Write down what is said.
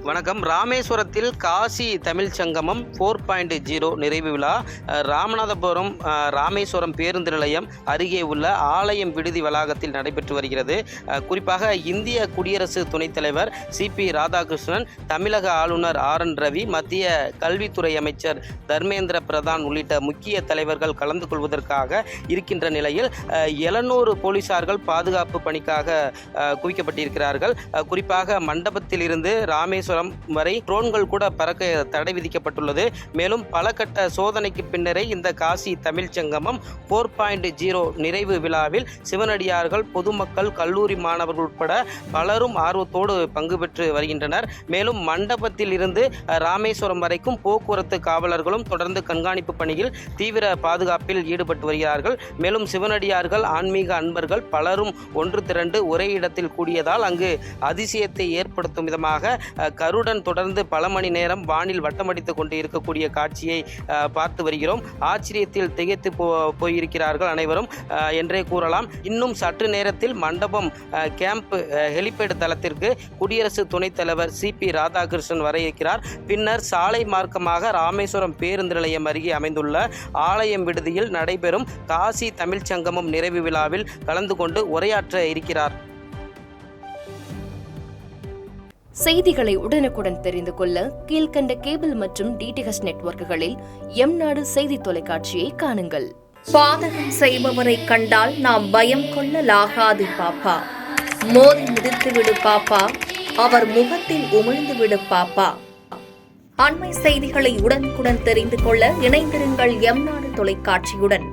வணக்கம். ராமேஸ்வரத்தில் காசி தமிழ் சங்கமம் 4.0 நிறைவு விழா ராமநாதபுரம் ராமேஸ்வரம் பேருந்து நிலையம் அருகே உள்ள ஆலயம் விடுதி வளாகத்தில் நடைபெற்று வருகிறது. குறிப்பாக இந்திய குடியரசு துணைத் தலைவர் சிபி ராதாகிருஷ்ணன், தமிழக ஆளுநர் RN ரவி, மத்திய கல்வித்துறை அமைச்சர் தர்மேந்திர பிரதான் உள்ளிட்ட முக்கிய தலைவர்கள் கலந்து கொள்வதற்காக இருக்கின்ற நிலையில் 700 போலீசார்கள் பாதுகாப்பு பணிக்காக குவிக்கப்பட்டிருக்கிறார்கள். குறிப்பாக மண்டபத்தில் இருந்து ராமேஸ்வரம் வரை ட்ரோன்கள் கூட பறக்க தடை விதிக்கப்பட்டுள்ளது. மேலும் பல கட்ட சோதனைக்கு பின்னரே இந்த காசி தமிழ் சங்கமம் 4.0 நிறைவு விழாவில் சிவனடியார்கள், பொதுமக்கள், கல்லூரி மாணவர்கள் உட்பட பலரும் ஆர்வத்தோடு பங்கு பெற்று வருகின்றனர். மேலும் மண்டபத்தில் இருந்து ராமேஸ்வரம் வரைக்கும் போக்குவரத்து காவலர்களும் தொடர்ந்து கண்காணிப்பு பணியில் தீவிர பாதுகாப்பில் ஈடுபட்டு வருகிறார்கள். மேலும் சிவனடியார்கள், ஆன்மீக அன்பர்கள் பலரும் ஒன்று திரண்டு ஒரே இடத்தில் கூடியதால் அங்கு அதிசயத்தை ஏற்படுத்தும் விதமாக கருடன் தொடர்ந்து பல மணி நேரம் வானில் வட்டமடித்துக் கொண்டு இருக்கக்கூடிய காட்சியை பார்த்து வருகிறோம். ஆச்சரியத்தில் திகைத்து போயிருக்கிறார்கள் அனைவரும் என்றே கூறலாம். இன்னும் சற்று நேரத்தில் மண்டபம் கேம்ப் ஹெலிபேட் தளத்திற்கு குடியரசு துணைத் தலைவர் சிபி ராதாகிருஷ்ணன் வர இருக்கிறார். பின்னர் சாலை மார்க்கமாக ராமேஸ்வரம் பேருந்து நிலையம் அருகே அமைந்துள்ள ஆலயம் விடுதியில் நடைபெறும் காசி தமிழ் சங்கமம் நிறைவு விழாவில் கலந்து கொண்டு உரையாற்ற இருக்கிறார். செய்திகளை உடனுக்குடன் தெரிந்து கொள்ள கீழ்கண்ட கேபிள் மற்றும் DTH நெட்வொர்க்குகளில் எம்நாடு செய்தி தொலைக்காட்சியை காணுங்கள். பாதகம் செய்பவரை கண்டால் நாம் பயம் கொள்ளலாகாது பாப்பா. மோதி மிதித்துவிடு பாப்பா, அவர் முகத்தில் உமிழ்ந்துவிடு பாப்பா. அண்மை செய்திகளை உடனுக்குடன் தெரிந்து கொள்ள இணைந்திருங்கள் எம்நாடு தொலைக்காட்சியுடன்.